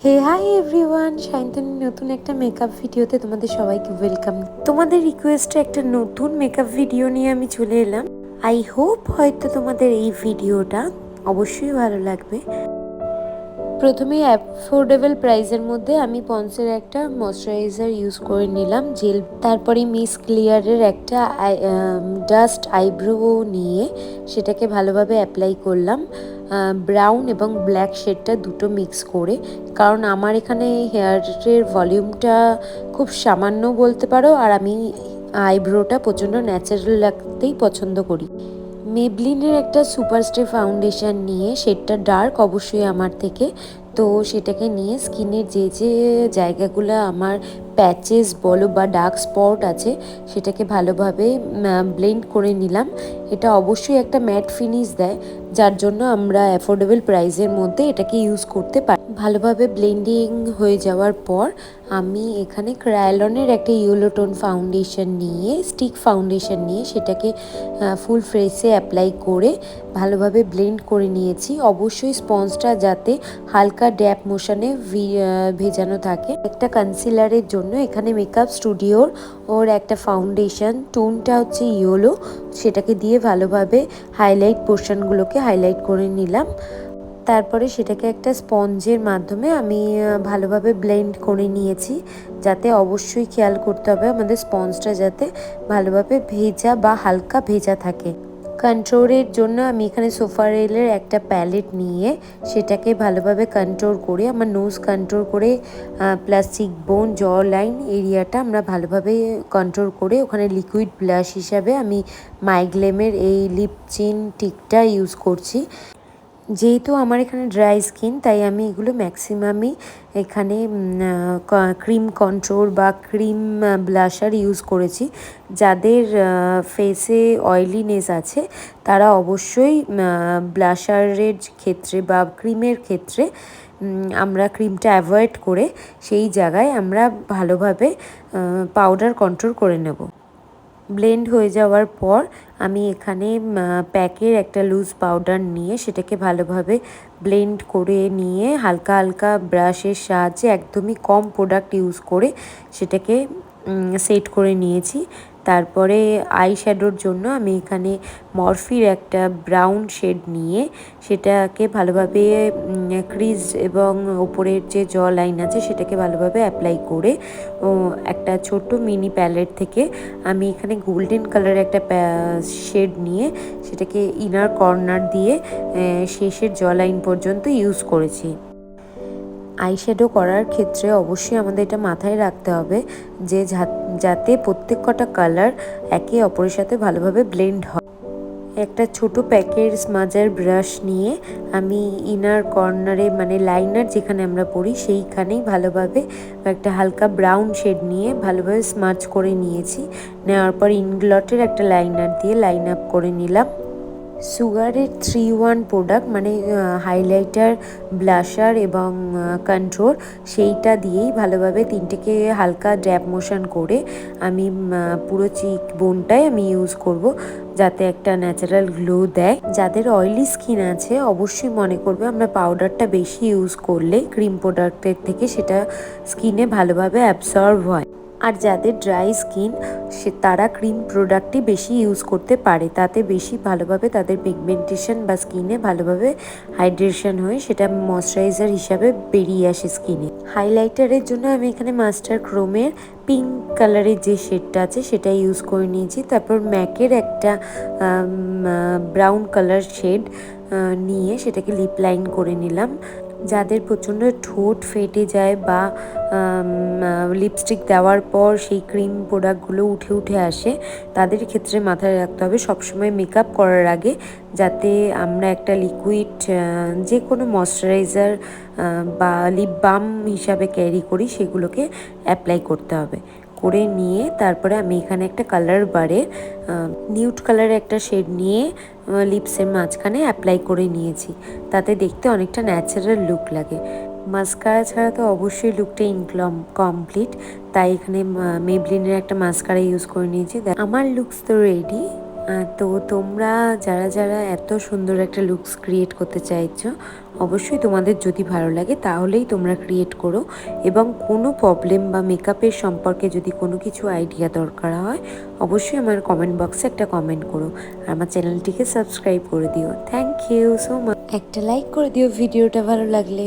হে hi everyone, সায়ন্তনীর নতুন একটা makeup ভিডিওতে তোমাদের সবাইকে ওয়েলকাম। তোমাদের রিকোয়েস্টে একটা নতুন মেকআপ ভিডিও নিয়ে আমি চলে এলাম। আই হোপ হয়তো তোমাদের এই ভিডিওটা অবশ্যই ভালো লাগবে। প্রথমেই অ্যাফোর্ডেবল প্রাইসের মধ্যে আমি পন্সের একটা ময়শ্চারাইজার ইউজ করে নিলাম জেল। তারপরে মিস ক্লিয়ারের একটা ডাস্ট আইব্রো নিয়ে সেটাকে ভালোভাবে অ্যাপ্লাই করলাম ব্রাউন এবং ব্ল্যাক শেডটা দুটো মিক্স করে, কারণ আমার এখানে হেয়ারের ভলিউমটা খুব সামান্য বলতে পারো, আর আমি আইব্রোটা প্রচণ্ড ন্যাচারাল লাগতেই পছন্দ করি। মেবলিনের একটা সুপারস্টে ফাউন্ডেশন নিয়ে শেডটা ডার্ক অবশ্যই আমার থেকে, তো সেটাকে নিয়ে স্কিনের যে যে জায়গাগুলো আমার প্যাচেস বলো বা ডার্ক স্পট আছে সেটাকে ভালোভাবে ব্লেন্ড করে নিলাম। এটা অবশ্যই একটা ম্যাট ফিনিশ দেয়, যার জন্য আমরা অ্যাফোর্ডেবল প্রাইসের মধ্যে এটাকে ইউজ করতে পারি। ভালোভাবে ব্লেন্ডিং হয়ে যাওয়ার পর আমি এখানে ক্রায়োলনের একটা ইয়েলো টোন ফাউন্ডেশন নিয়ে স্টিক ফাউন্ডেশন নিয়ে সেটাকে ফুল ফেসে অ্যাপ্লাই করে ভালোভাবে ব্লেন্ড করে নিয়েছি। অবশ্যই স্পঞ্জটা যাতে হালকা ড্যাপ মোশনে ভেজানো থাকে। একটা কনসিলারের জন্য এখানে মেকআপ স্টুডিওর ওর একটা ফাউন্ডেশন, টোনটা হচ্ছে ইয়েলো, সেটাকে দিয়ে ভালোভাবে হাইলাইট পোর্শনগুলোকে হাইলাইট করে নিলাম। তারপরে সেটাকে একটা স্পঞ্জের মাধ্যমে আমি ভালোভাবে ব্লেন্ড করে নিয়েছি, যাতে অবশ্যই খেয়াল করতে হবে আমাদের স্পঞ্জটা যাতে ভালোভাবে ভেজা বা হালকা ভেজা থাকে। কন্ট্রোরের জন্য আমি এখানে সোফারেলের একটা প্যালেট নিয়ে সেটাকে ভালোভাবে কন্ট্রোল করে আমার নোজ কন্ট্রোল করে প্লাস চিকবোন জ লাইন এরিয়াটা আমরা ভালোভাবে কন্ট্রোল করে ওখানে লিকুইড ব্লাশ হিসাবে আমি মাইগ্লেমের এই লিপ চিন টিকটা ইউজ করছি। যেহেতু আমার এখানে ড্রাই স্কিন তাই আমি এগুলো ম্যাক্সিমামই এখানে ক্রিম কন্ট্রোল বা ক্রিম ব্লাশার ইউজ করেছি। যাদের ফেসে অয়েলিনেস আছে তারা অবশ্যই ব্লাশারের ক্ষেত্রে বা ক্রিমের ক্ষেত্রে আমরা ক্রিমটা অ্যাভয়েড করে সেই জায়গায় আমরা ভালোভাবে পাউডার কন্ট্রোল করে নেব। ব্লেন্ড হয়ে যাওয়ার পর আমি এখানে প্যাকের একটা লুজ পাউডার নিয়ে সেটাকে ভালোভাবে ব্লেন্ড করে নিয়ে হালকা হালকা ব্রাশের সাহায্যে একদমই কম প্রোডাক্ট ইউজ করে সেটাকে সেট করে নিয়েছি। তারপরে আই শ্যাডোর জন্য আমি এখানে মরফির একটা ব্রাউন শেড নিয়ে সেটাকে ভালোভাবে ক্রিজ এবং ওপরের যে জ লাইন আছে সেটাকে ভালোভাবে অ্যাপ্লাই করে একটা ছোট মিনি প্যালেট থেকে আমি এখানে গোল্ডেন কালারের একটা শেড নিয়ে সেটাকে ইনার কর্নার দিয়ে শেষের জ লাইন পর্যন্ত ইউজ করেছি। আইশ্যাডো করার ক্ষেত্রে অবশ্যই আমাদের এটা মাথায় রাখতে হবে যে যাতে প্রত্যেক কটা কালার একে অপরের সাথে ভালোভাবে ব্লেন্ড হয়। একটা ছোট প্যাকের স্মাজার ব্রাশ নিয়ে আমি ইনার কর্নারে মানে লাইনার যেখানে আমরা পরি সেইখানেই ভালোভাবে একটা হালকা ব্রাউন শেড নিয়ে ভালোভাবে স্মাজ করে নিয়েছি। নেওয়ার পর ইনগ্লটের একটা লাইনার দিয়ে লাইন আপ করে নিলাম। সুগারের 3-1 প্রোডাক্ট মানে হাইলাইটার, ব্লাশার এবং কন্ট্রোল সেইটা দিয়েই ভালোভাবে তিনটেকে হালকা ড্যাপ মোশন করে আমি পুরো চিক বোনটাই আমি ইউজ করব, যাতে একটা ন্যাচারাল গ্লো দেয়। যাদের অয়েলি স্কিন আছে অবশ্যই মনে করবে আমরা পাউডারটা বেশি ইউজ করলে ক্রিম প্রোডাক্টের থেকে সেটা স্কিনে ভালোভাবে অ্যাবসর্ব হয়। আর যাদের ড্রাই স্কিন তারা ক্রিম প্রোডাক্টই বেশি ইউজ করতে পারে, তাতে বেশি ভালোভাবে তাদের পিগমেন্টেশন বা স্কিনে ভালোভাবে হাইড্রেশন হয়ে সেটা ময়শ্চারাইজার হিসাবে বেরিয়ে আসে স্কিনে। হাইলাইটারের জন্য আমি এখানে মাস্টার ক্রোমের পিঙ্ক কালারের যে শেডটা আছে সেটা ইউজ করে নিয়েছি। তারপর ম্যাকের একটা ব্রাউন কালার শেড নিয়ে সেটাকে লিপ লাইন করে নিলাম। যাদের প্রচণ্ড ঠোঁট ফেটে যায় বা লিপস্টিক দেওয়ার পর সেই ক্রিম প্রোডাক্টগুলো উঠে উঠে আসে, তাদের ক্ষেত্রে মাথায় রাখতে হবে সবসময় মেকআপ করার আগে যাতে আমরা একটা লিকুইড যে কোনো ময়শ্চারাইজার বা লিপ বাম হিসাবে ক্যারি করি সেগুলোকে অ্যাপ্লাই করতে হবে। করে নিয়ে তারপরে আমি এখানে একটা কালার বারে নিউড কালারের একটা শেড নিয়ে লিপসের মাঝখানে অ্যাপ্লাই করে নিয়েছি, তাতে দেখতে অনেকটা ন্যাচারাল লুক লাগে। মাস্কারা ছাড়া তো অবশ্যই লুকটা কমপ্লিট, তাই এখানে মেবলিনের একটা মাস্কারা ইউজ করে নিয়েছি। আমার লুকস তো রেডি। তো তোমরা যারা যারা এত সুন্দর একটা লুকস ক্রিয়েট করতে চাইছো, অবশ্যই তোমাদের যদি ভালো লাগে তাহলেই তোমরা ক্রিয়েট করো। এবং কোনো প্রবলেম বা মেকআপের সম্পর্কে যদি কোনো কিছু আইডিয়া দরকার হয়, অবশ্যই আমার কমেন্ট বক্সে একটা কমেন্ট করো। আর আমার চ্যানেলটিকে সাবস্ক্রাইব করে দিও। Thank you so much. একটা লাইক করে দিও ভিডিওটা ভালো লাগলে।